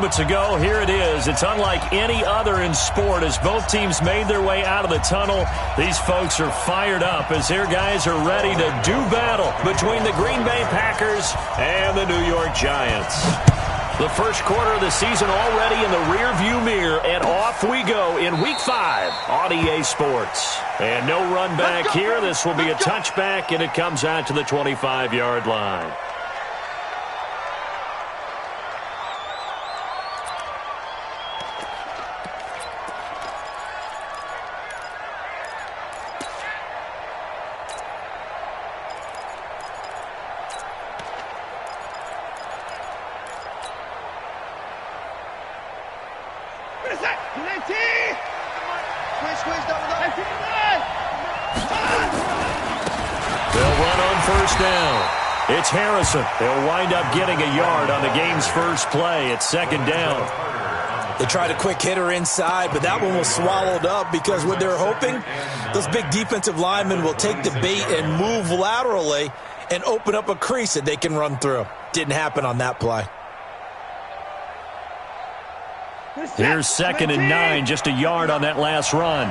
moments ago. Here it is. It's unlike any other in sport as both teams made their way out of the tunnel. These folks are fired up as their guys are ready to do battle between the Green Bay Packers and the New York Giants. The first quarter of the season already in the rearview mirror, and off we go in Week 5 on EA Sports. And no run back here. This will be a touchback, and it comes out to the 25-yard line. It's Harrison. They'll wind up getting a yard on the game's first play. It's second down. They tried a quick hitter inside, but that one was swallowed up because what they're hoping, those big defensive linemen will take the bait and move laterally and open up a crease that they can run through. Didn't happen on that play. Here's second and 9, just a yard on that last run.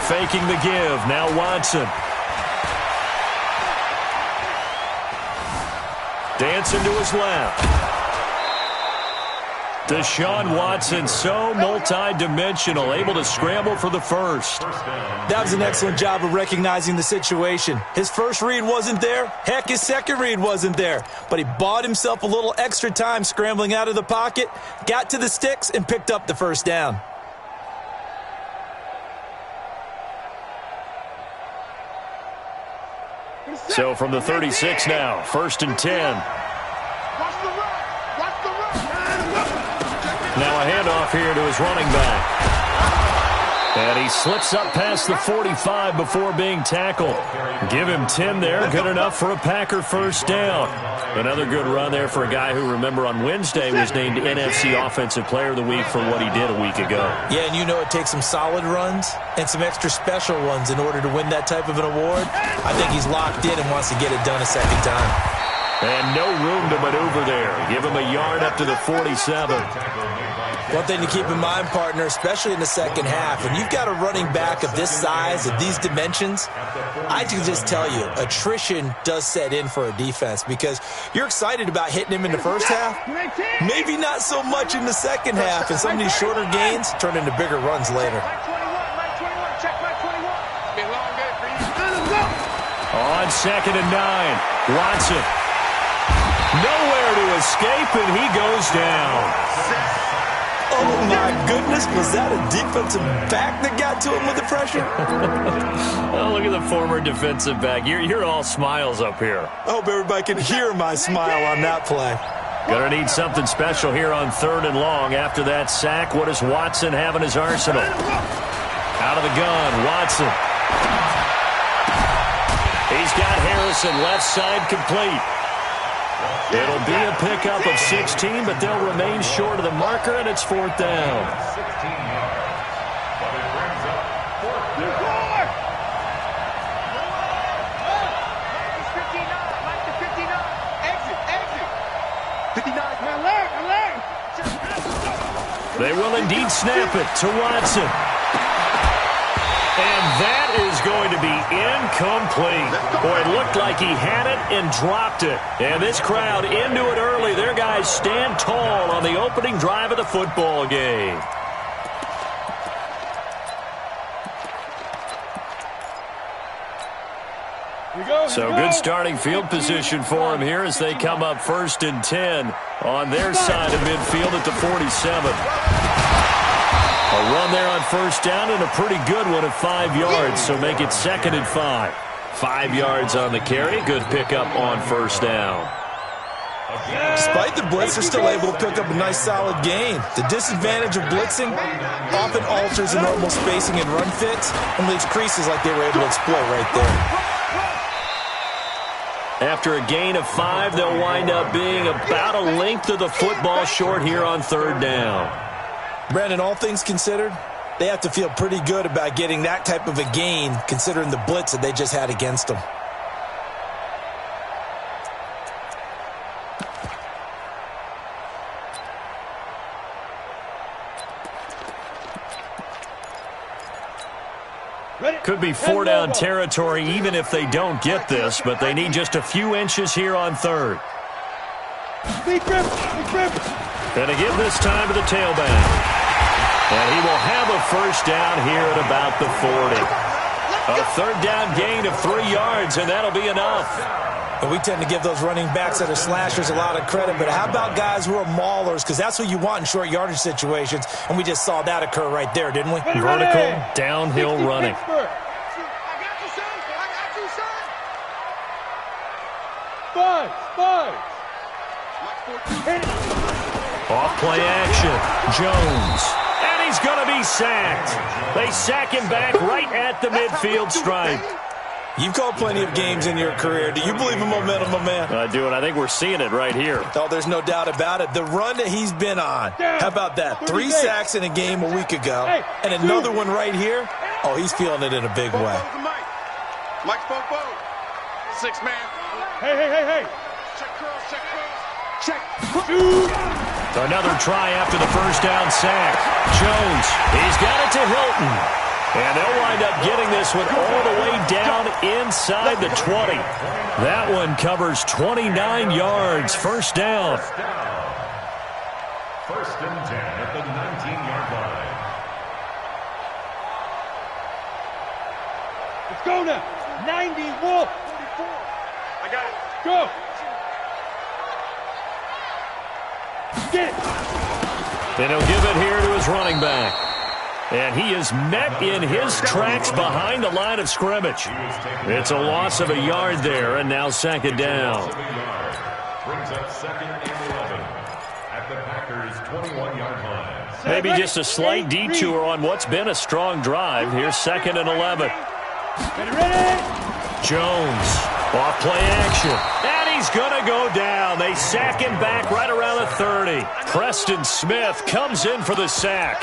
Faking the give. Now Watson. Dancing to his left. Deshaun Watson, so multi-dimensional, able to scramble for the first. That was an excellent job of recognizing the situation. His first read wasn't there. Heck, his second read wasn't there. But he bought himself a little extra time scrambling out of the pocket, got to the sticks, and picked up the first down. So from the 36 now, first and 10. Now a handoff here to his running back. And he slips up past the 45 before being tackled. Give him 10 there, good enough for a Packer first down. Another good run there for a guy who, remember, on Wednesday was named NFC Offensive Player of the Week for what he did a week ago. Yeah, and you know it takes some solid runs and some extra special ones in order to win that type of an award. I think he's locked in and wants to get it done a second time. And no room to maneuver there. Give him a yard up to the 47. One thing to keep in mind, partner, especially in the second half, when you've got a running back of this size, of these dimensions, I can just tell you, attrition does set in for a defense because you're excited about hitting him in the first half, maybe not so much in the second half, and some of these shorter gains turn into bigger runs later. On second and 9, Watson. Nowhere to escape, and he goes down. Oh, my goodness. Was that a defensive back that got to him with the pressure? Oh, look at the former defensive back. You're all smiles up here. I hope everybody can hear my smile on that play. Gonna need something special here on third and long. After that sack, what does Watson have in his arsenal? Out of the gun, Watson. He's got Harrison left side complete. It'll be a pickup of 16, but they'll remain short of the marker, and it's fourth down. They will indeed snap it to Watson. And that is going to be incomplete. Boy, it looked like he had it and dropped it. And this crowd into it early. Their guys stand tall on the opening drive of the football game. So good starting field position for him here as they come up first and 10 on their side of midfield at the 47. A run there on first down and a pretty good one at 5 yards, so make it second and 5. 5 yards on the carry. Good pickup on first down. Despite the blitz, they're still able to pick up a nice solid gain. The disadvantage of blitzing often alters the normal spacing and run fits and leaves creases like they were able to exploit right there. After a gain of 5, they'll wind up being about a length of the football short here on third down. Brandon, all things considered, they have to feel pretty good about getting that type of a gain considering the blitz that they just had against them. Could be four-down territory even if they don't get this, but they need just a few inches here on third. Big grip. And to give this time to the tailback. And he will have a first down here at about the 40. A third down gain of 3 yards, and that'll be enough. And we tend to give those running backs that are slashers a lot of credit, but how about guys who are maulers? Because that's what you want in short yardage situations, and we just saw that occur right there, didn't we? Vertical, downhill running. I got you, son. Five. Off play action. Jones. And he's going to be sacked. They sack him back right at the midfield stripe. You've called plenty of games in your career. Do you believe in momentum, my man? I do, and I think we're seeing it right here. Oh, there's no doubt about it. The run that he's been on. How about that? 3 sacks in a game a week ago, and another one right here. Oh, he's feeling it in a big way. Mike, 6 man. Hey. Check curls. Another try after the first down sack. Jones, he's got it to Hilton. And they'll wind up getting this one all the way down inside the 20. That one covers 29 yards. First down. First and 10 at the 19-yard line. Let's go now. 90, Wolf. I got it. Go. Get it. And he'll give it here to his running back. And he is met in his tracks behind the line of scrimmage. It's a loss of a yard there, and now second down. Brings up second and 11 at the Packers' 21-yard line. Maybe just a slight detour on what's been a strong drive. Here's second and 11. Ready. Jones, off play action. And he's going to go down. They sack him back right around the 30. Preston Smith comes in for the sack.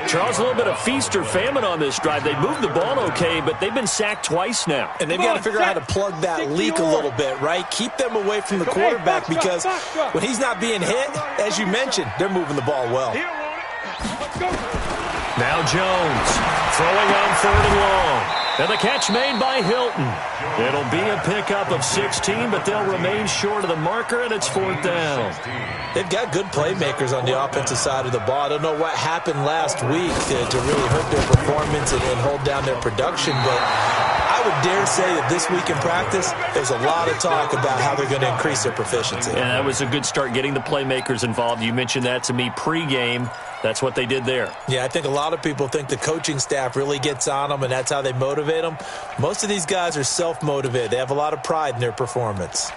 Charles, a little bit of feast or famine on this drive. They moved the ball okay, but they've been sacked twice now. And they've got to figure out how to plug that leak a little bit, right? Keep them away from the quarterback because when he's not being hit, as you mentioned, they're moving the ball well. Now Jones throwing on third and long. And the catch made by Hilton. It'll be a pickup of 16, but they'll remain short of the marker, and it's fourth down. They've got good playmakers on the offensive side of the ball. I don't know what happened last week to really hurt their performance and hold down their production, but I would dare say that this week in practice, there's a lot of talk about how they're going to increase their proficiency. And that was a good start getting the playmakers involved. You mentioned that to me pregame. That's what they did there. Yeah, I think a lot of people think the coaching staff really gets on them, and that's how they motivate them. Most of these guys are self-motivated. They have a lot of pride in their performance.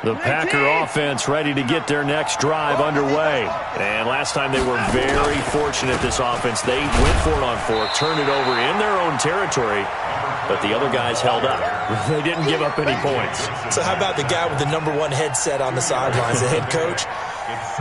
The Packer offense ready to get their next drive underway. And last time they were very fortunate, this offense. They went for it on fourth, turned it over in their own territory, but the other guys held up. They didn't give up any points. So how about the guy with the #1 headset on the sidelines, the head coach?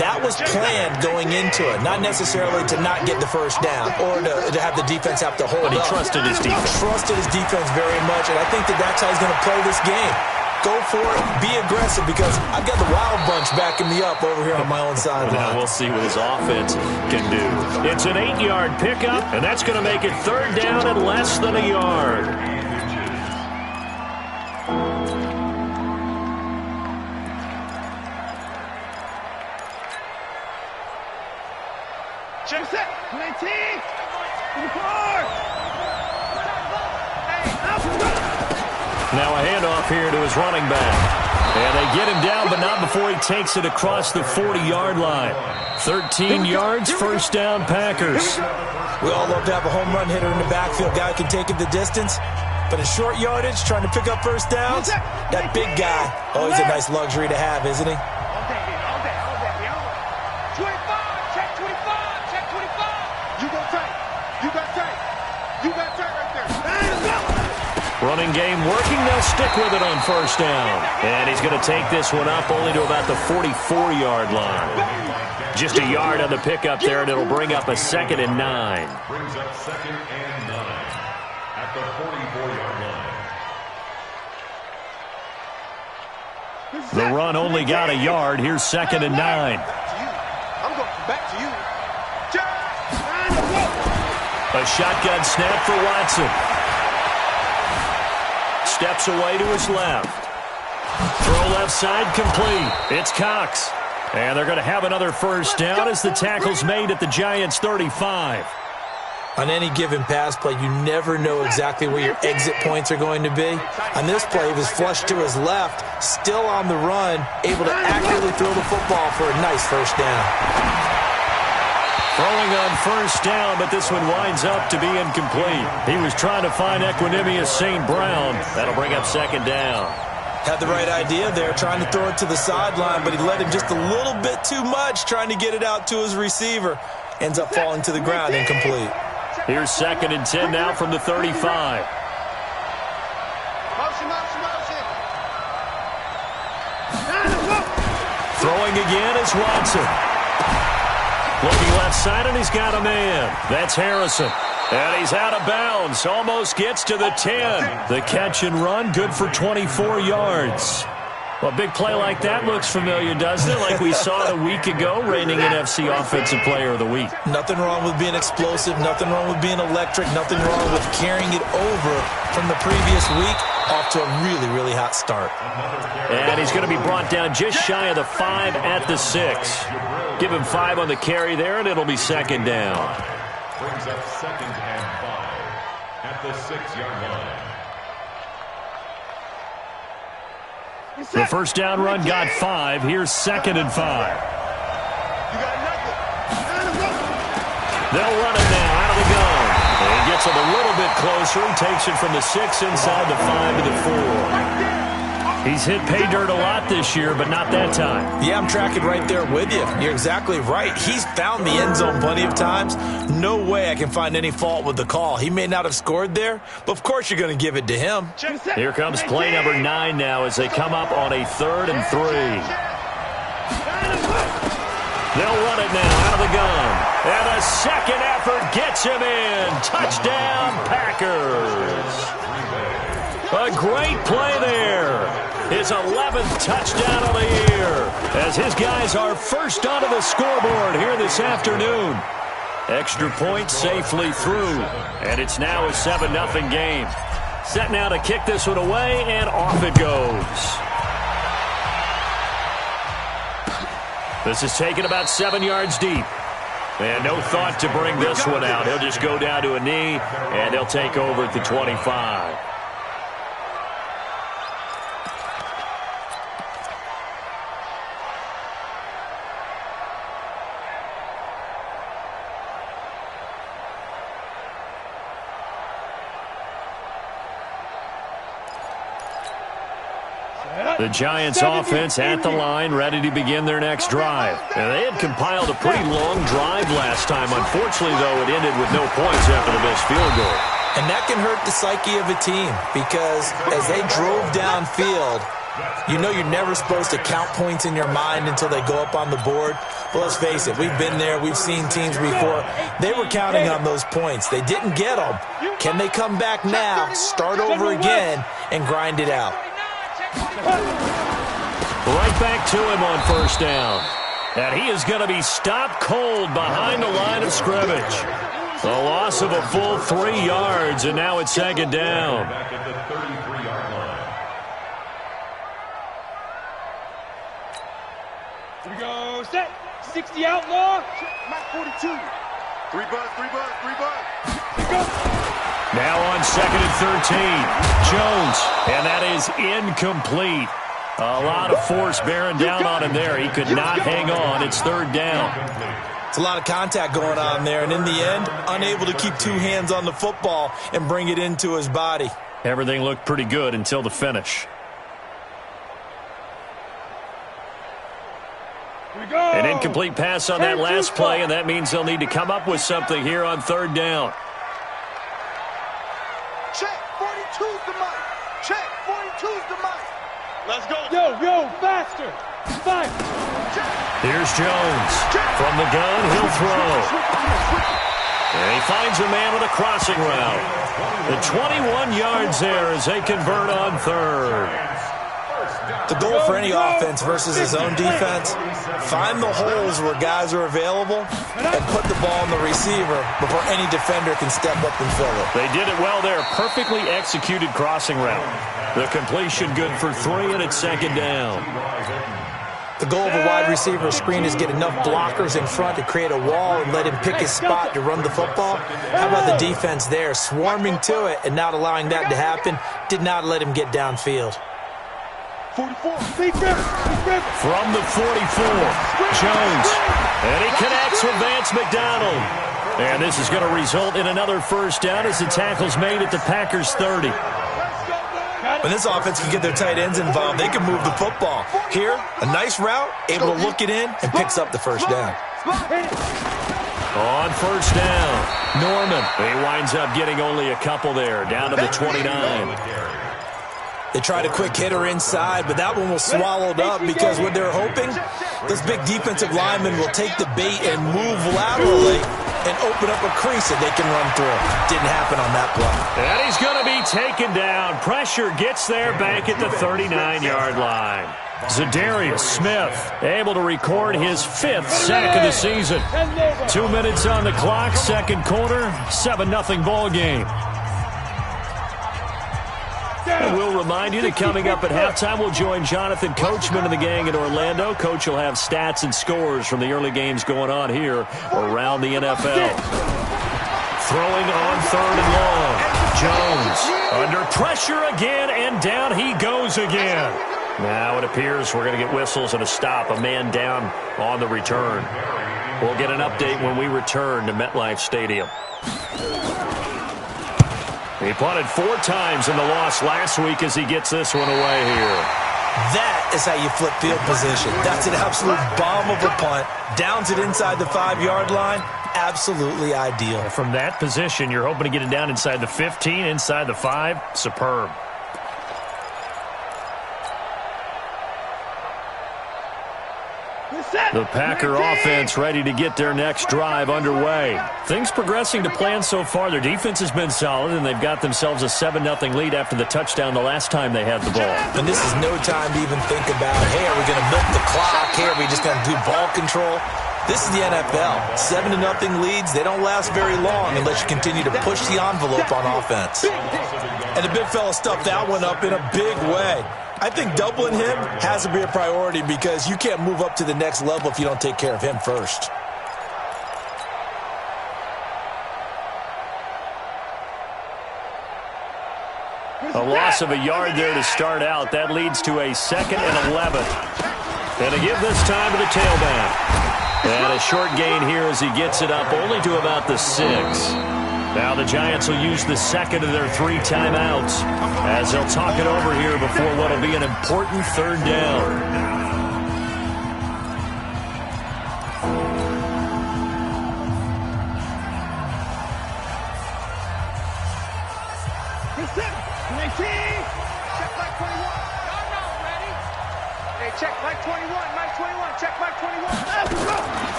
That was planned going into it, not necessarily to not get the first down or to have the defense have to hold up. But he trusted his defense. Trusted his defense very much, and I think that's how he's going to play this game. Go for it, be aggressive, because I've got the wild bunch backing me up over here on my own sideline. Now we'll see what his offense can do. It's an 8-yard pickup, and that's going to make it third down and less than a yard. Check set. 19. Now a handoff here to his running back. And they get him down, but not before he takes it across the 40-yard line. 13 yards, first down, Packers. We all love to have a home run hitter in the backfield. Guy can take it the distance. But in short yardage, trying to pick up first downs, that big guy, always a nice luxury to have, isn't he? 25. Check 25. Check 25. You go tight. You got tight. You got tight right there. Running game working. They'll stick with it on first down. And he's going to take this one up only to about the 44-yard line. Just a yard on the pickup there, and it'll bring up a 2nd and 9. Brings up 2nd and 9 at the 44-yard line. The run only got a yard. Here's 2nd and 9. I'm going back to you. A shotgun snap for Watson. Steps away to his left. Throw left side complete. It's Cox. And they're going to have another first down as the tackle's made at the Giants' 35. On any given pass play, you never know exactly where your exit points are going to be. On this play, he was flushed to his left, still on the run, able to accurately throw the football for a nice first down. Throwing on first down, but this one winds up to be incomplete. He was trying to find Equanimous St. Brown. That'll bring up 2nd down. Had the right idea there, trying to throw it to the sideline, but he let him just a little bit too much, trying to get it out to his receiver. Ends up falling to the ground, incomplete. Here's 2nd and 10 now from the 35. Motion, motion, motion. Throwing again is Watson. Looking left side, and he's got a man. That's Harrison. And he's out of bounds. Almost gets to the 10. The catch and run, good for 24 yards. Well, a big play like that looks familiar, doesn't it? Like we saw it a week ago, reigning NFC Offensive Player of the Week. Nothing wrong with being explosive. Nothing wrong with being electric. Nothing wrong with carrying it over from the previous week off to a really, really hot start. And he's going to be brought down just shy of the 5 at the 6. Give him 5 on the carry there, and it'll be 2nd down. Brings up 2nd and 5 at the 6-yard line. The first down run got 5. Here's 2nd and 5. You got nothing. They'll run it now out of the gun. And he gets him a little bit closer. He takes it from the 6 inside the 5 to the 4. He's hit pay dirt a lot this year, but not that time. Yeah, I'm tracking right there with you. You're exactly right. He's found the end zone plenty of times. No way I can find any fault with the call. He may not have scored there, but of course you're going to give it to him. Here comes play number 9 now as they come up on a 3rd and 3. They'll run it now out of the gun. And a second effort gets him in. Touchdown, Packers. A great play there. His 11th touchdown of the year as his guys are first onto the scoreboard here this afternoon. Extra point safely through, and it's now a 7-0 game. Set now to kick this one away, and off it goes. This is taken about 7 yards deep. And no thought to bring this one out. He'll just go down to a knee, and they'll take over at the 25. The Giants offense at the line, ready to begin their next drive. And they had compiled a pretty long drive last time. Unfortunately, though, it ended with no points after the missed field goal. And that can hurt the psyche of a team because as they drove downfield, you know you're never supposed to count points in your mind until they go up on the board. But let's face it, we've been there. We've seen teams before. They were counting on those points. They didn't get them. Can they come back now, start over again, and grind it out? Right back to him on first down. And he is going to be stopped cold behind the line of scrimmage. A loss of a full 3 yards, and now it's 2nd down. Back at the 33-yard line. Here we go. Set. 60 outlaw. Mike 42. 3 buzz, 3 buzz, 3 buzz. Now on 2nd and 13. Jones, and that is incomplete. A lot of force bearing down on him there. He could not hang on. It's 3rd down. It's a lot of contact going on there, and in the end, unable to keep 2 hands on the football and bring it into his body. Everything looked pretty good until the finish. An incomplete pass on that last play, and that means they'll need to come up with something here on 3rd down. Check. 42's the mic. Check. 42's the mic. Let's go. Yo, faster. 5. Here's Jones. From the gun, he'll throw. And he finds a man with a crossing route. The 21 yards there as they convert on 3rd. The goal for any offense versus his own defense, find the holes where guys are available and put the ball on the receiver before any defender can step up and fill it. They did it well there. Perfectly executed crossing route. The completion good for 3, and it's second down. The goal of a wide receiver screen is get enough blockers in front to create a wall and let him pick his spot to run the football. How about the defense there, swarming to it and not allowing that to happen? Did not let him get downfield. 44. From the 44, Jones. And he connects with Vance McDonald. And this is going to result in another first down as the tackle's made at the Packers' 30. When this offense can get their tight ends involved, they can move the football. Here, a nice route, able to look it in, and picks up the first down. On first down, Norman. He winds up getting only a couple there, down to the 29. They tried a quick hitter inside, but that one was swallowed up because what they're hoping, this big defensive lineman will take the bait and move laterally and open up a crease that they can run through. Didn't happen on that play. And he's going to be taken down. Pressure gets there back at the 39-yard line. Zadarius Smith able to record his 5th sack of the season. 2 minutes on the clock, second quarter, 7-0 ball game. And we'll remind you that coming up at halftime, we'll join Jonathan Coachman and the gang in Orlando. Coach will have stats and scores from the early games going on here around the NFL. Throwing on 3rd and long. Jones under pressure again, and down he goes again. Now it appears we're going to get whistles and a stop. A man down on the return. We'll get an update when we return to MetLife Stadium. He punted 4 times in the loss last week as he gets this one away here. That is how you flip field position. That's an absolute bomb of a punt. Downs it inside the 5-yard line. Absolutely ideal. From that position, you're hoping to get it down inside the 15, inside the 5. Superb. The Packer offense ready to get their next drive underway. Things progressing to plan so far. Their defense has been solid, and they've got themselves a 7-0 lead after the touchdown the last time they had the ball. And this is no time to even think about, hey, are we going to milk the clock? Hey, are we just going to do ball control? This is the NFL. 7-0 leads, they don't last very long unless you continue to push the envelope on offense. And the big fella stuffed that one up in a big way. I think doubling him has to be a priority because you can't move up to the next level if you don't take care of him first. A loss of a yard there to start out. That leads to a 2nd and 11. And to give this time to the tailback. And a short gain here as he gets it up only to about the 6. Now the Giants will use the 2nd of their 3 timeouts as they'll talk it over here before what will be an important 3rd down.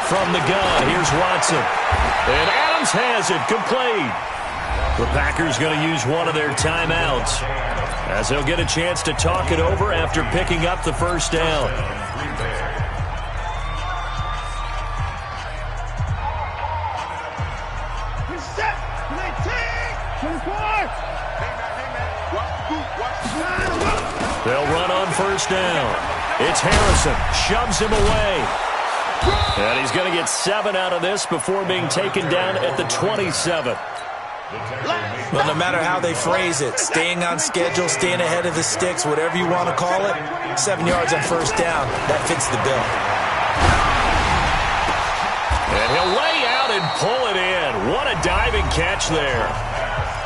From the gun, here's Watson. And Adams has it, complete. The Packers going to use one of their timeouts as they'll get a chance to talk it over after picking up the first down. They'll run on first down. It's Harrison, shoves him away. And he's going to get 7 out of this before being taken down at the 27. Well, no matter how they phrase it, staying on schedule, staying ahead of the sticks, whatever you want to call it, 7 yards on first down, that fits the bill. And he'll lay out and pull it in. What a diving catch there.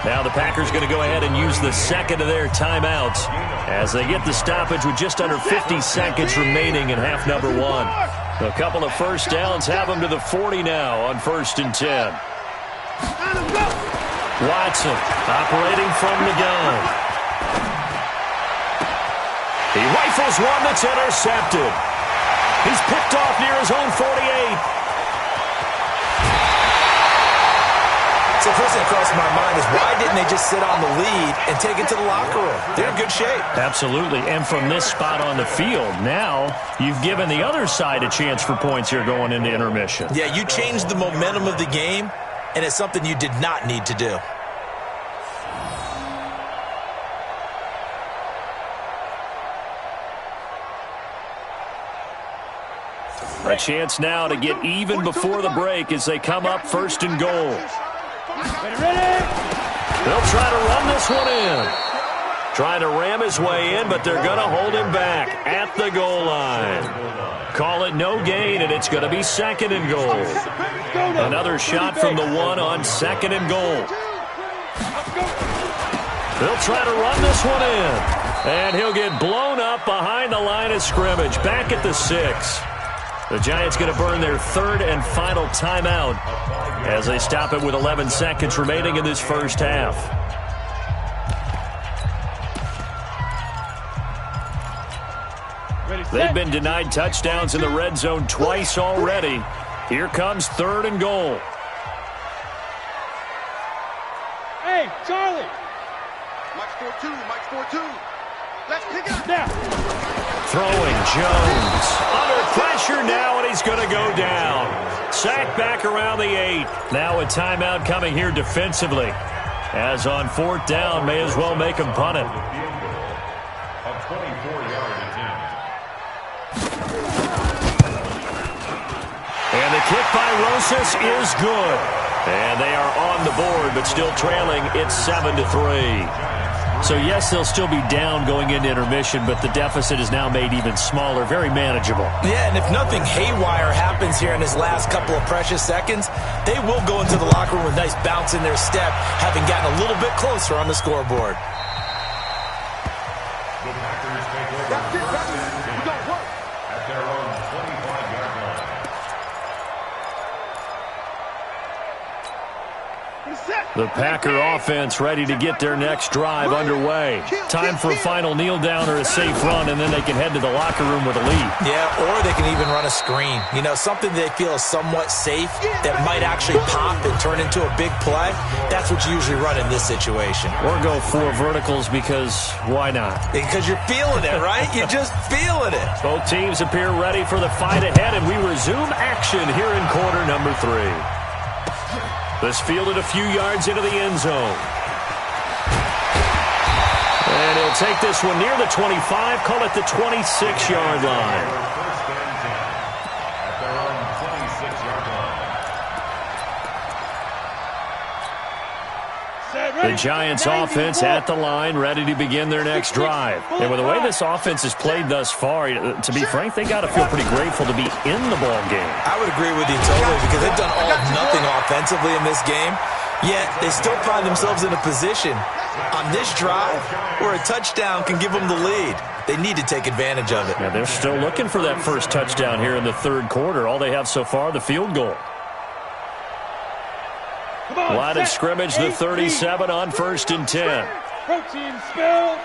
Now the Packers going to go ahead and use the 2nd of their timeouts as they get the stoppage with just under 50 seconds remaining in half number 1. A couple of first downs have them to the 40 now on 1st and 10. Watson operating from the gun. He rifles one that's intercepted. He's picked off near his own 48. So the first thing that crossed my mind is why didn't they just sit on the lead and take it to the locker room? They're in good shape. Absolutely. And from this spot on the field, now you've given the other side a chance for points here going into intermission. Yeah, you changed the momentum of the game, and it's something you did not need to do. A chance now to get even before the break as they come up first and goal. They'll try to run this one in. Trying to ram his way in, but they're going to hold him back at the goal line. Call it no gain, and it's going to be second and goal. Another shot from the one on second and goal. They'll try to run this one in. And he'll get blown up behind the line of scrimmage, back at the 6. The Giants going to burn their third and final timeout as they stop it with 11 seconds remaining in this first half. They've been denied touchdowns in the red zone twice already. Here comes third and goal. Hey, Charlie. Mike's 4-2. Mike's 4-2. Let's pick it up Now. Throwing Jones. Under pressure now, and he's going to go down. Sacked back around the 8. Now a timeout coming here defensively. As on fourth down, may as well make him punt it. A 24-yard attempt. And the kick by Rosas is good. And they are on the board, but still trailing. It's 7-3. So, yes, they'll still be down going into intermission, but the deficit is now made even smaller, very manageable. Yeah, and if nothing haywire happens here in his last couple of precious seconds, they will go into the locker room with a nice bounce in their step, having gotten a little bit closer on the scoreboard. The Packers take over at their own 25-yard line. The Packer offense ready to get their next drive underway. Time for a final kneel down or a safe run, and then they can head to the locker room with a lead. Yeah, or they can even run a screen. You know, something they feel is somewhat safe that might actually pop and turn into a big play. That's what you usually run in this situation. Or go 4 verticals because why not? Because you're feeling it, right? You're just feeling it. Both teams appear ready for the fight ahead, and we resume action here in quarter number 3. This fielded a few yards into the end zone. And he'll take this one near the 25, call it the 26-yard line. First and 10 at their own 26-yard line. The Giants offense at the line, ready to begin their next drive. And with the way this offense has played thus far, to be frank, they got to feel pretty grateful to be in the ball game. I would agree with you totally because they've done all of nothing offensively in this game, yet they still find themselves in a position on this drive where a touchdown can give them the lead. They need to take advantage of it. Yeah, they're still looking for that first touchdown here in the third quarter. All they have so far, the field goal. Line of scrimmage, the 37 on first and 10. Protein spill.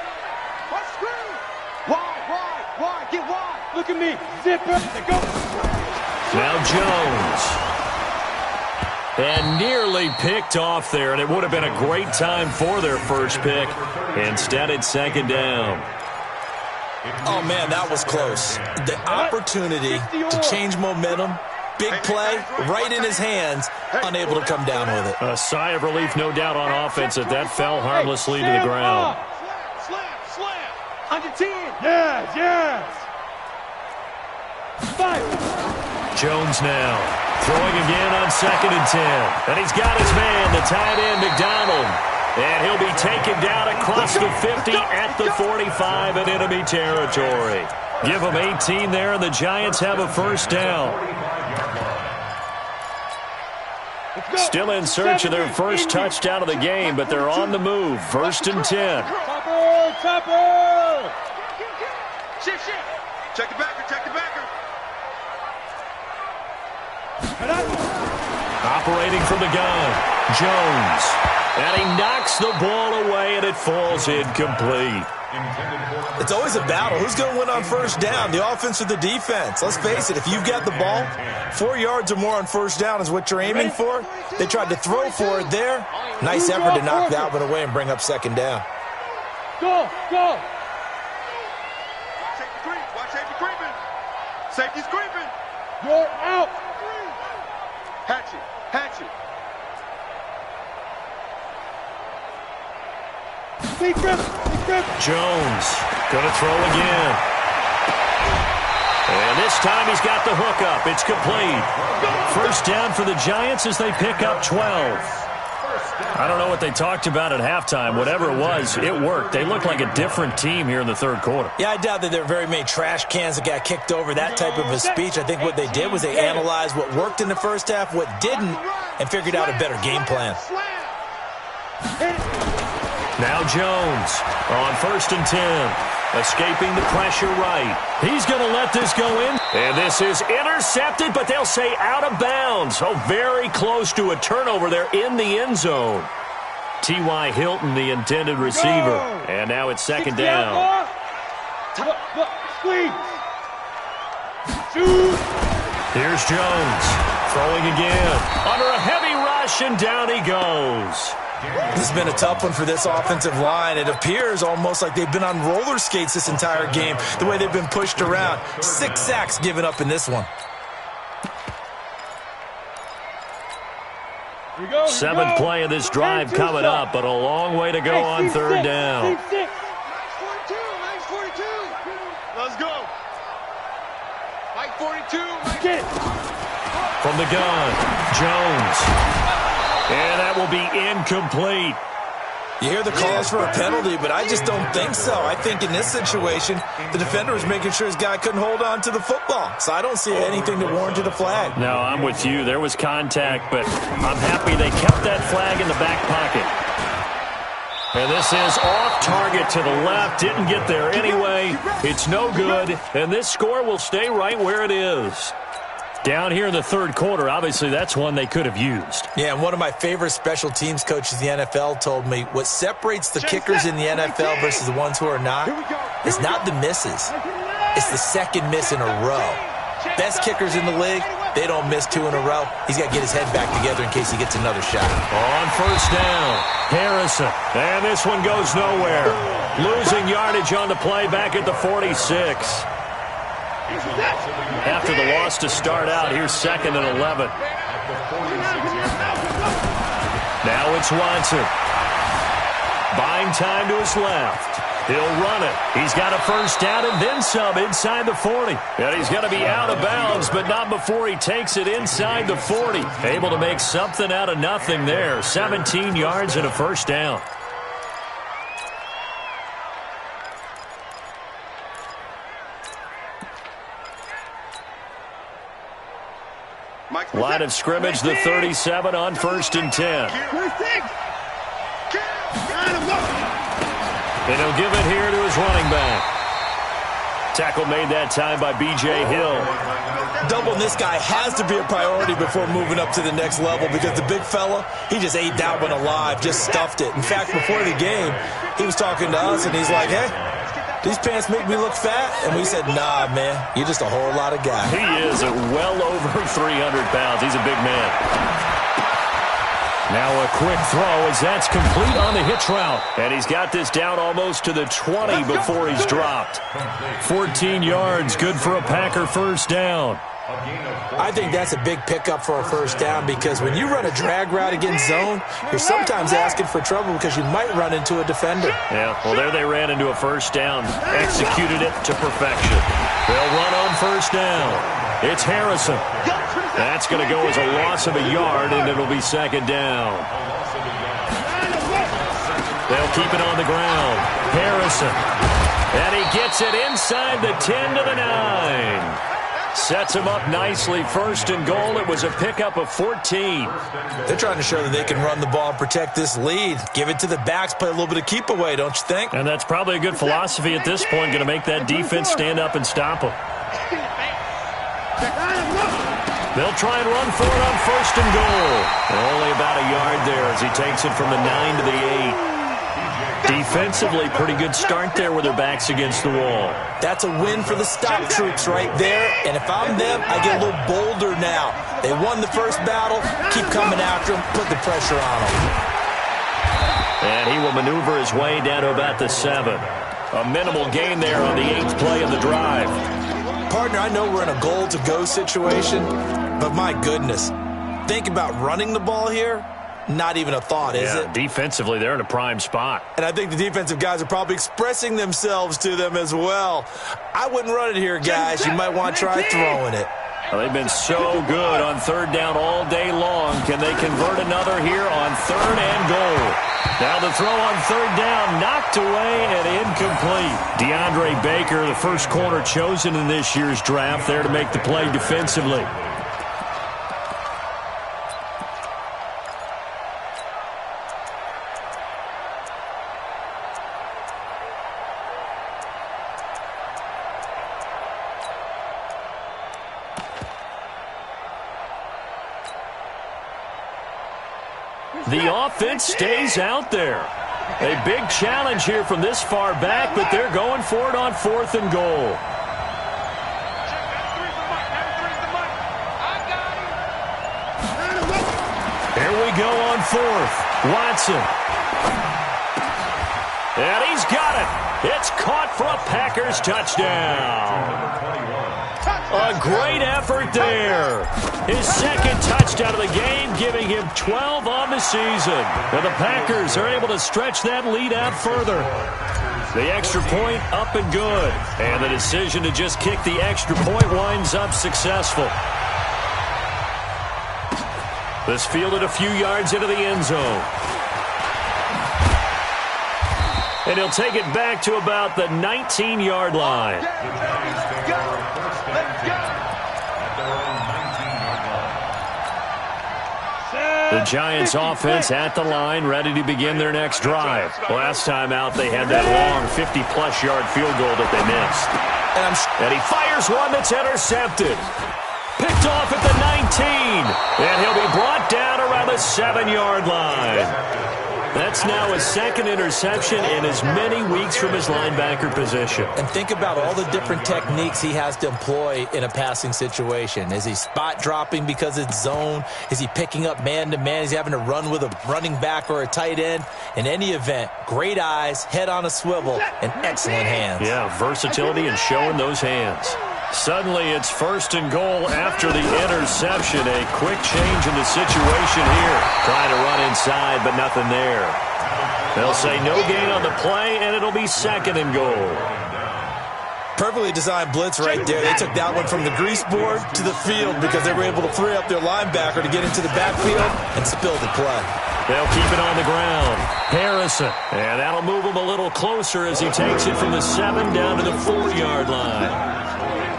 Wide, get wide. Look at me. Zip it. Go. Now Jones. And nearly picked off there, and it would have been a great time for their first pick. Instead, it's second down. Oh, man, that was close. The opportunity to change momentum, big play, right in his hands, unable to come down with it. A sigh of relief, no doubt, on offense that that fell harmlessly to the ground. Slam. Under 10. Yes. 5. Jones now throwing again on second and 10. And he's got his man, the tight end, McDonald. And he'll be taken down across the 50 at the 45 in enemy territory. Give them 18 there, and the Giants have a first down. Still in search of their first touchdown of the game, but they're on the move. First and 10. Topper. Shift. Check the backer. Operating from the gun, Jones. And he knocks the ball away, and it falls incomplete. It's always a battle. Who's going to win on first down, the offense or the defense? Let's face it, if you've got the ball, 4 yards or more on first down is what you're aiming for. They tried to throw for it there. Nice effort to knock that one away and bring up second down. Go, go. Safety creep. Watch safety creeping. Safety's creeping. You're out. Hatch it. Hatch it. Jones gonna throw again. And this time he's got the hook up. It's complete. First down for the Giants as they pick up 12. I don't know what they talked about at halftime. Whatever it was, it worked. They looked like a different team here in the third quarter. Yeah, I doubt that there were very many trash cans that got kicked over, that type of a speech. I think what they did was they analyzed what worked in the first half, what didn't, and figured out a better game plan. Now Jones on 1st and 10. Escaping the pressure right. He's going to let this go in. And this is intercepted, but they'll say out of bounds. Oh, very close to a turnover there in the end zone. T.Y. Hilton, the intended receiver. And now it's second down. Here's Jones. Throwing again. Under a heavy rush, and down he goes. This has been a tough one for this offensive line. It appears almost like they've been on roller skates this entire game, the way they've been pushed around. 6 sacks given up in this one. Seventh play of this drive coming up, but a long way to go on third down. Nice 42. Let's go. Mike 42. From the gun, Jones. And that will be incomplete. You hear the calls for a penalty, but I just don't think so. I think in this situation, the defender was making sure his guy couldn't hold on to the football. So I don't see anything that warranted a flag. No, I'm with you. There was contact, but I'm happy they kept that flag in the back pocket. And this is off target to the left. Didn't get there anyway. It's no good. And this score will stay right where it is. Down here in the third quarter, obviously that's one they could have used. Yeah, and one of my favorite special teams coaches in the NFL told me what separates the kickers in the NFL versus the ones who are not is not the misses. It's the second miss in a row. Best kickers in the league, they don't miss 2 in a row. He's got to get his head back together in case he gets another shot. On first down, Harrison. And this one goes nowhere. Losing yardage on the play back at the 46. After the loss to start out, here's 2nd and 11. Now it's Watson. Buying time to his left. He'll run it. He's got a first down and then some inside the 40. And he's going to be out of bounds, but not before he takes it inside the 40. Able to make something out of nothing there. 17 yards and a first down. Line of scrimmage, the 37 on 1st and 10. And he'll give it here to his running back. Tackle made that time by B.J. Hill. Doubling this guy has to be a priority before moving up to the next level because the big fella, he just ate that one alive, just stuffed it. In fact, before the game, he was talking to us, and he's like, hey, these pants make me look fat? And we said, nah, man, you're just a whole lot of guy. He is at well over 300 pounds. He's a big man. Now a quick throw as that's complete on the hitch route. And he's got this down almost to the 20 before he's dropped. 14 yards, good for a Packer first down. I think that's a big pickup for a first down because when you run a drag route against zone, you're sometimes asking for trouble because you might run into a defender. Yeah, well, there they ran into a first down. Executed it to perfection. They'll run on first down. It's Harrison. That's going to go as a loss of a yard, and it'll be second down. They'll keep it on the ground. Harrison. And he gets it inside the 10 to the 9. Sets him up nicely. First and goal. It was a pickup of 14. They're trying to show that they can run the ball and protect this lead. Give it to the backs, play a little bit of keep away, don't you think? And that's probably a good philosophy at this point. Going to make that defense stand up and stop them. They'll try and run for it on 1st and goal. Only about a yard there as he takes it from the 9 to the 8. Defensively, pretty good start there with their backs against the wall. That's a win for the stop troops right there. And if I'm them, I get a little bolder now. They won the first battle. Keep coming after them. Put the pressure on them. And he will maneuver his way down to about the 7. A minimal gain there on the 8th play of the drive. Partner, I know we're in a goal-to-go situation, but my goodness, think about running the ball here. Not even a thought, is it? Defensively, they're in a prime spot. And I think the defensive guys are probably expressing themselves to them as well. I wouldn't run it here, guys. You might want to try throwing it. Well, they've been so good on 3rd down all day long. Can they convert another here on 3rd and goal? Now the throw on 3rd down, knocked away and incomplete. DeAndre Baker, the first corner chosen in this year's draft, there to make the play defensively. The offense stays out there. A big challenge here from this far back, but they're going for it on 4th and goal. Here we go on 4th. Watson. And he's got it. It's caught for a Packers touchdown. A great effort there. His 2nd touchdown of the game, giving him 12 on the season. And the Packers are able to stretch that lead out further. The extra point up and good. And the decision to just kick the extra point winds up successful. This fielded a few yards into the end zone. And he'll take it back to about the 19-yard line. The Giants offense at the line, ready to begin their next drive. Last time out, they had that long 50-plus yard field goal that they missed. And he fires one that's intercepted. Picked off at the 19. And he'll be brought down around the 7-yard line. That's now his 2nd interception in as many weeks from his linebacker position. And think about all the different techniques he has to employ in a passing situation. Is he spot dropping because it's zone? Is he picking up man-to-man? Is he having to run with a running back or a tight end? In any event, great eyes, head on a swivel, and excellent hands. Yeah, versatility and showing those hands. Suddenly, it's 1st and goal after the interception. A quick change in the situation here. Trying to run inside, but nothing there. They'll say no gain on the play, and it'll be 2nd and goal. Perfectly designed blitz right there. They took that one from the grease board to the field because they were able to free up their linebacker to get into the backfield and spill the play. They'll keep it on the ground. Harrison. And that'll move him a little closer as he takes it from the 7 down to the 4-yard line.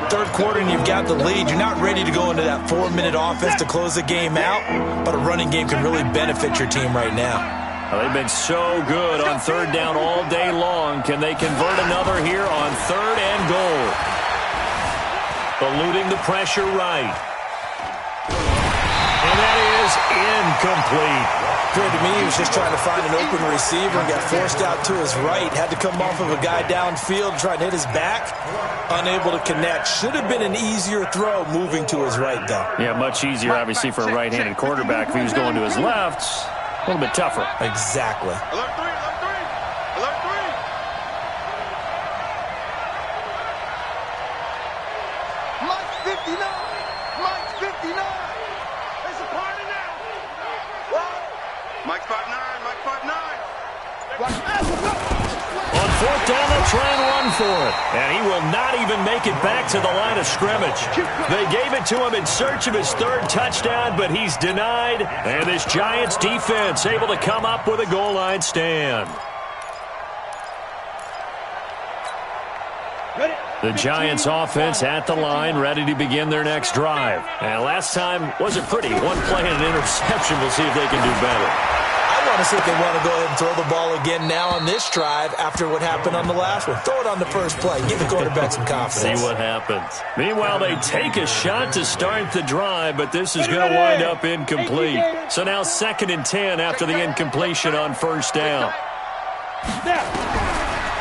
3rd quarter and you've got the lead. You're not ready to go into that 4-minute offense to close the game out, but a running game can really benefit your team right now. Well, they've been so good on 3rd down all day long. Can they convert another here on 3rd and goal? Eluding the pressure right. And that is incomplete. Appeared to me he was just trying to find an open receiver and got forced out to his right. Had to come off of a guy downfield trying to hit his back. Unable to connect. Should have been an easier throw moving to his right, though. Yeah, much easier, obviously, for a right-handed quarterback. If he was going to his left, a little bit tougher. Exactly. Alert 3, alert 3. Alert 3. Mike 59. Mike 59. It's a party now. Mike 5'9", Mike 5'9". On 4th down, they'll try and run for it. And he will not even make it back to the line of scrimmage. They gave it to him in search of his 3rd touchdown, but he's denied. And this Giants defense able to come up with a goal line stand. The Giants offense at the line, ready to begin their next drive. And last time wasn't pretty. One play and an interception. We'll see if they can do better. I want to see if they want to go ahead and throw the ball again now on this drive after what happened on the last one. Throw it on the first play. Give the quarterback some confidence. See what happens. Meanwhile, they take a shot to start the drive, but this is going to wind up incomplete. So now 2nd and 10 after the incompletion on first down.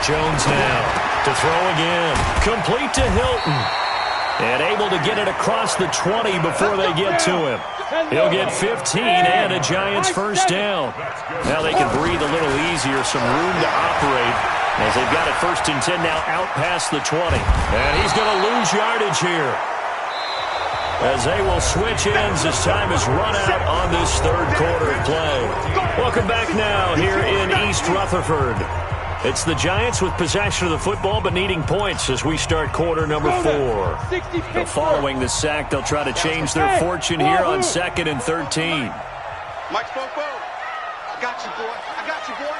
Jones now to throw again. Complete to Hilton. And able to get it across the 20 before they get to him. He'll get 15 and a Giants first down. Now they can breathe a little easier, some room to operate as they've got it 1st and 10 now out past the 20. And he's going to lose yardage here as they will switch ends as time is run out on this 3rd quarter of play. Welcome back now here in East Rutherford. It's the Giants with possession of the football but needing points as we start quarter number 4. So following the sack, they'll try to change their fortune here on 2nd and 13. Mike Fofo. I got you, boy. I got you, boy.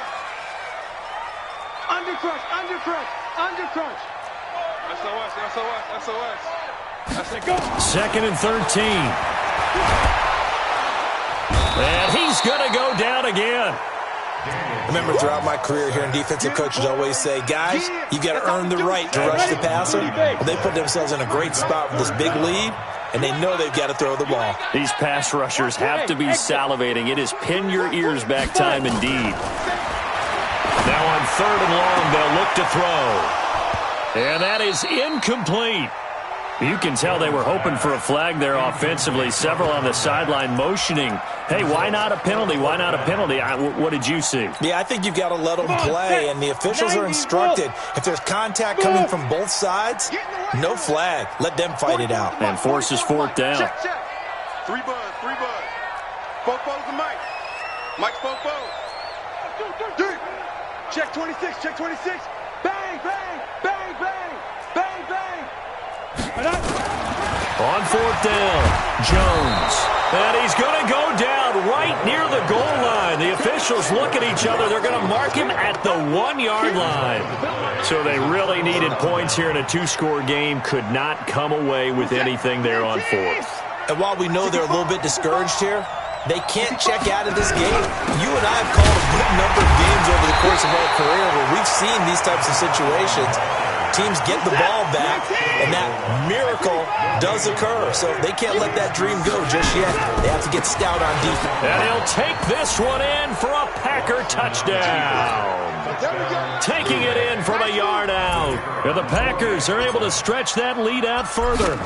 Undercrush, undercrush, undercrush. SOS, SOS, SOS. That's it, go. 2nd and 13. And he's going to go down again. Remember, throughout my career here in defensive coaches always say, guys, you got to earn the right to rush the passer. Well, they put themselves in a great spot with this big lead, and they know they've got to throw the ball. These pass rushers have to be salivating. It is pin your ears back time indeed. Now on 3rd and long, they'll look to throw. And that is incomplete. You can tell they were hoping for a flag there offensively. Several on the sideline motioning, hey, why not a penalty? Why not a penalty? What did you see? Yeah, I think you've got to let them play, and the officials are instructed. If there's contact coming from both sides, no flag. Let them fight it out. And forces 4th down. Check, check. 3 bud, 3 bud. Fofo's the Mike. Mike's Fofo. Dude. Check 26, check 26. Bang, bang, bang, bang, bang, bang. On 4th down, Jones. And he's going to go down right near the goal line. The officials look at each other. They're going to mark him at the 1-yard line. So they really needed points here in a 2-score game. Could not come away with anything there on 4th. And while we know they're a little bit discouraged here, they can't check out of this game. You and I have called a good number of games over the course of our career where we've seen these types of situations. Teams get the ball back, and that miracle does occur. So they can't let that dream go just yet. They have to get stout on defense. And he'll take this one in for a Packer touchdown. Taking it in from a yard out. And the Packers are able to stretch that lead out further.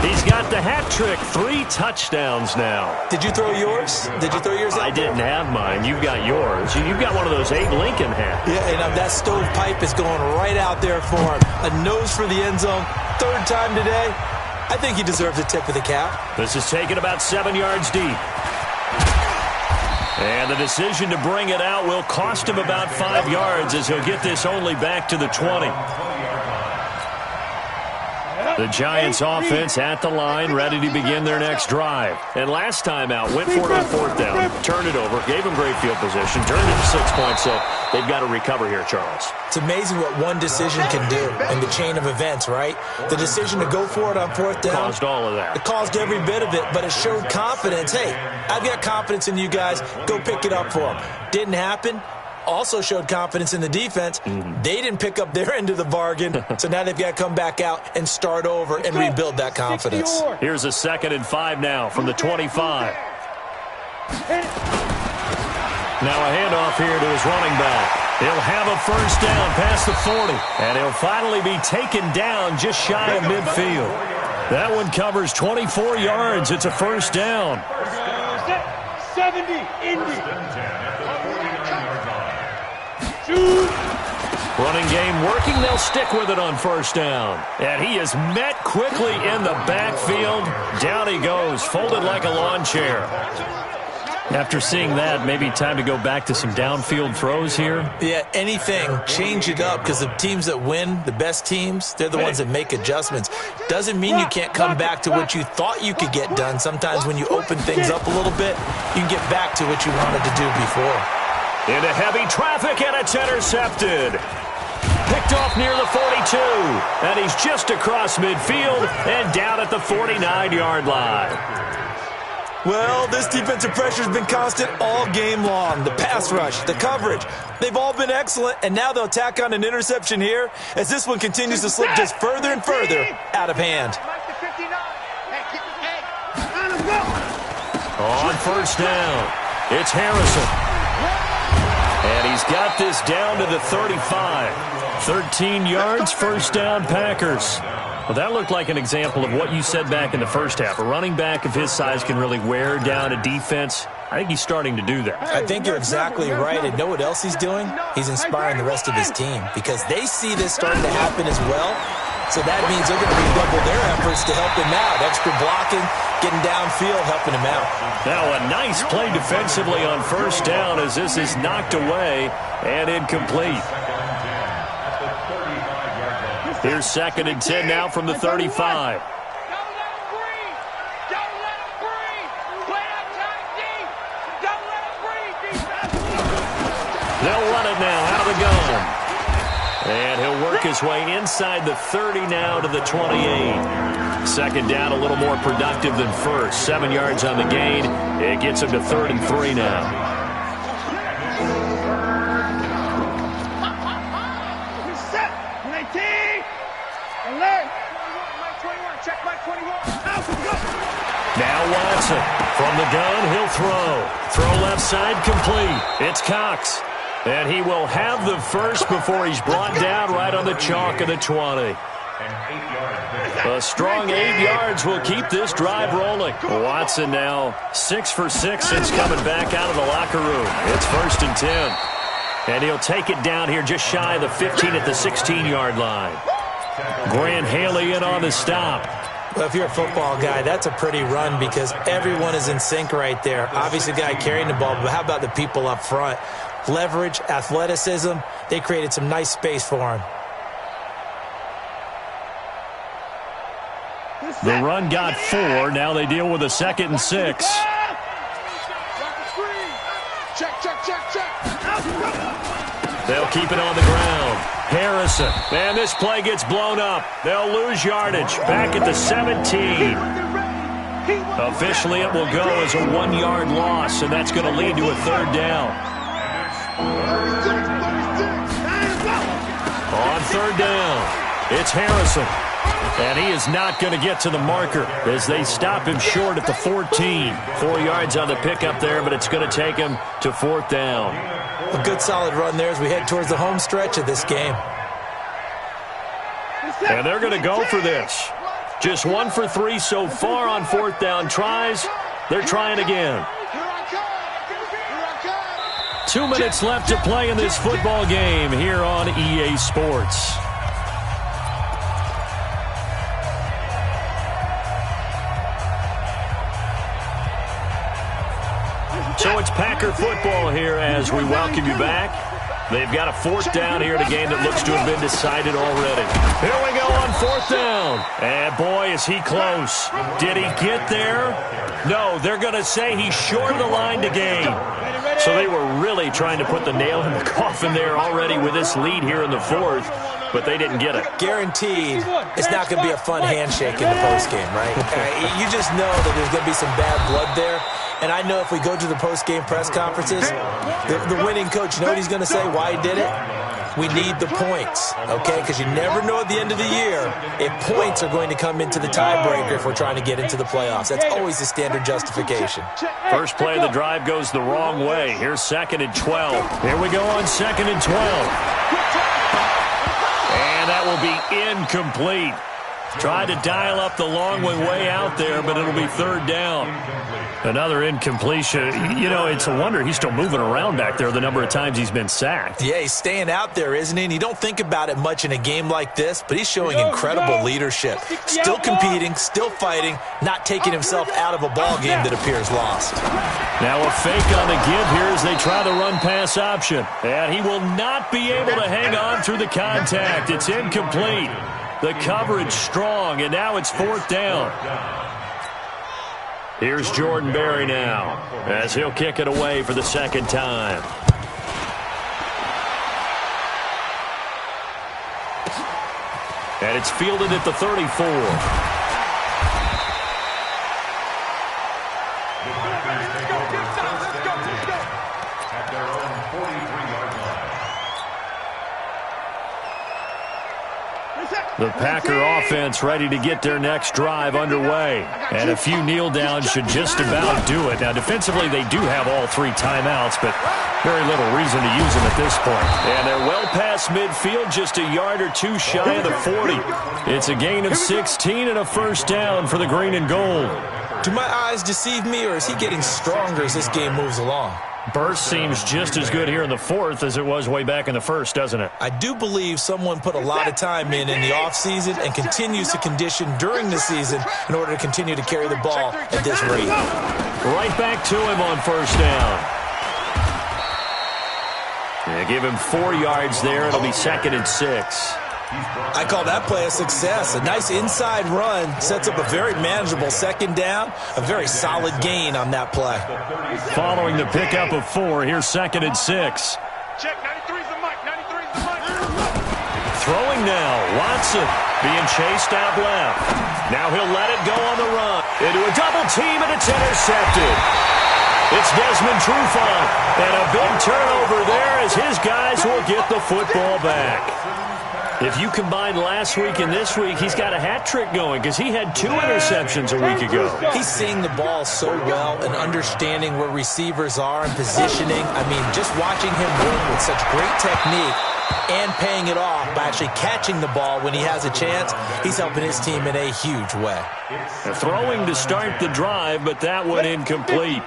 He's got the hat trick, 3 touchdowns now. Did you throw yours? Did you throw yours out? I didn't have mine. You've got yours. You've got one of those Abe Lincoln hats. Yeah, and that stovepipe is going right out there for him. A nose for the end zone. 3rd time today. I think he deserves a tip of the cap. This is taken about 7 yards deep. And the decision to bring it out will cost him about 5 yards as he'll get this only back to the 20. The Giants offense at the line, ready to begin their next drive. And last time out, went for it on 4th down, turned it over, gave them great field position, turned it to 6 points, so they've got to recover here, Charles. It's amazing what one decision can do in the chain of events, right? The decision to go for it on 4th down. Caused all of that. It caused every bit of it, but it showed confidence. Hey, I've got confidence in you guys. Go pick it up for them. Didn't happen. Also showed confidence in the defense. They didn't pick up their end of the bargain, so now they've got to come back out and start over and rebuild that confidence. Here's a 2nd and 5 now from the 25. Now a handoff here to his running back. He'll have a first down past the 40, and he'll finally be taken down just shy of midfield. That one covers 24 yards. It's a first down. 70, Indy. Running game working. They'll stick with it on first down. And he is met quickly in the backfield. Down he goes, folded like a lawn chair. After seeing that, maybe time to go back to some downfield throws here. Yeah, anything. Change it up because the teams that win, the best teams, they're the ones that make adjustments. Doesn't mean you can't come back to what you thought you could get done. Sometimes when you open things up a little bit, you can get back to what you wanted to do before. Into heavy traffic, and it's intercepted. Picked off near the 42, and he's just across midfield and down at the 49-yard line. Well, this defensive pressure has been constant all game long. The pass rush, the coverage, they've all been excellent, and now they'll tack on an interception here as this one continues to slip just further and further out of hand. On first down, it's Harrison. And he's got this down to the 35. 13 yards, first down, Packers. Well, that looked like an example of what you said back in the first half. A running back of his size can really wear down a defense. I think he's starting to do that. I think you're exactly right. And know what else he's doing? He's inspiring the rest of his team because they see this starting to happen as well. So that means they're going to redouble their efforts to help him out. Extra blocking, getting downfield, helping him out. Now a nice play defensively on first down as this is knocked away and incomplete. Here's 2nd and 10 now from the 35. They'll run it now out of the gun. And he'll work his way inside the 30 now to the 28. Second down, a little more productive than first. 7 yards on the gain. It gets him to 3rd and 3 now. Now Watson from the gun, he'll throw. Throw left side complete. It's Cox. And he will have the first before he's brought down right on the chalk of the 20. A strong 8 yards will keep this drive rolling. Watson now 6 for 6 since coming back out of the locker room. It's 1st and 10. And he'll take it down here just shy of the 15 at the 16-yard line. Grant Haley in on the stop. Well, if you're a football guy, that's a pretty run because everyone is in sync right there. Obviously, the guy carrying the ball, but how about the people up front? Leverage, athleticism, they created some nice space for him. The run got 4. Now they deal with a 2nd and 6. They'll keep it on the ground. Harrison. And this play gets blown up. They'll lose yardage. Back at the 17. Officially, it will go as a 1-yard loss, and that's going to lead to a 3rd down. On 3rd down, it's Harrison. And he is not going to get to the marker as they stop him short at the 14. 4 yards on the pickup there, but it's going to take him to 4th down. A good solid run there as we head towards the home stretch of this game. And they're going to go for this. Just 1 for 3 so far on 4th down tries. They're trying again. 2 minutes left to play in this football game here on EA Sports. So it's Packer football here as we welcome you back. They've got a 4th down here in a game that looks to have been decided already. Here we go on 4th down. And boy, is he close. Did he get there? No, they're going to say he's short of the line to gain. So they were really trying to put the nail in the coffin there already with this lead here in the 4th, but they didn't get it. Guaranteed it's not going to be a fun handshake in the postgame, right? You just know that there's going to be some bad blood there. And I know if we go to the post-game press conferences, the winning coach, you know what he's going to say, why he did it? We need the points, okay? Because you never know at the end of the year if points are going to come into the tiebreaker if we're trying to get into the playoffs. That's always the standard justification. First play of the drive goes the wrong way. Here's 2nd and 12. Here we go on 2nd and 12. And that will be incomplete. Tried to dial up the long way out there, but it'll be 3rd down. Another incompletion. You know, it's a wonder he's still moving around back there the number of times he's been sacked. Yeah, he's staying out there, isn't he? And you don't think about it much in a game like this, but he's showing incredible leadership. Still competing, still fighting, not taking himself out of a ball game that appears lost. Now a fake on the give here as they try the run-pass option. And he will not be able to hang on through the contact. It's incomplete. The coverage strong, and now it's 4th down. Here's Jordan Berry now as he'll kick it away for the 2nd time. And it's fielded at the 34. The Packer offense ready to get their next drive underway. And a few kneel downs should just about do it. Now, defensively, they do have all 3 timeouts, but very little reason to use them at this point. And they're well past midfield, just a yard or 2 shy of the 40. It's a gain of 16 and a first down for the green and gold. Do my eyes deceive me, or is he getting stronger as this game moves along? Burst seems just as good here in the 4th as it was way back in the 1st, doesn't it? I do believe someone put a lot of time in the offseason and continues to condition during the season in order to continue to carry the ball at this rate. Right back to him on first down. Yeah, give him 4 yards there. It'll be 2nd and 6. I call that play a success. A nice inside run sets up a very manageable 2nd down. A very solid gain on that play. Following the pickup of 4, here's 2nd and 6. Check, 93's the mic, 93's the mic. Throwing now, Watson being chased out left. Now he'll let it go on the run. Into a double team, and it's intercepted. It's Desmond Trufant, and a big turnover there as his guys will get the football back. If you combine last week and this week, he's got a hat trick going because he had 2 interceptions a week ago. He's seeing the ball so well and understanding where receivers are and positioning. I mean, just watching him work with such great technique and paying it off by actually catching the ball when he has a chance, he's helping his team in a huge way. Throwing to start the drive, but that one incomplete.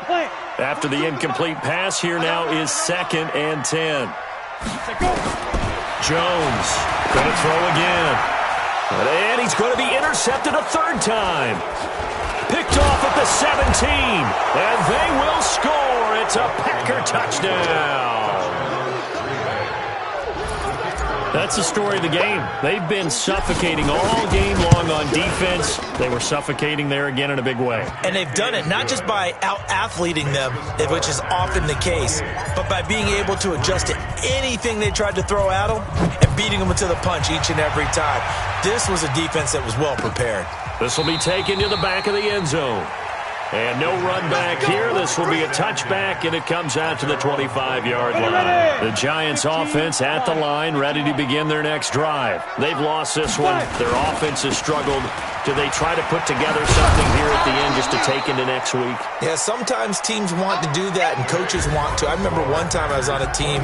After the incomplete pass, here now is 2nd and 10. Jones going to throw again. And he's going to be intercepted a 3rd time. Picked off at the 17. And they will score. It's a Packer touchdown. That's the story of the game. They've been suffocating all game long on defense. They were suffocating there again in a big way. And they've done it not just by out-athleting them, which is often the case, but by being able to adjust to anything they tried to throw at them and beating them to the punch each and every time. This was a defense that was well prepared. This will be taken to the back of the end zone. And no run back here. This will be a touchback, and it comes out to the 25-yard line. The Giants' offense at the line, ready to begin their next drive. They've lost this one. Their offense has struggled. Do they try to put together something here at the end just to take into next week? Yeah, sometimes teams want to do that, and coaches want to. I remember one time I was on a team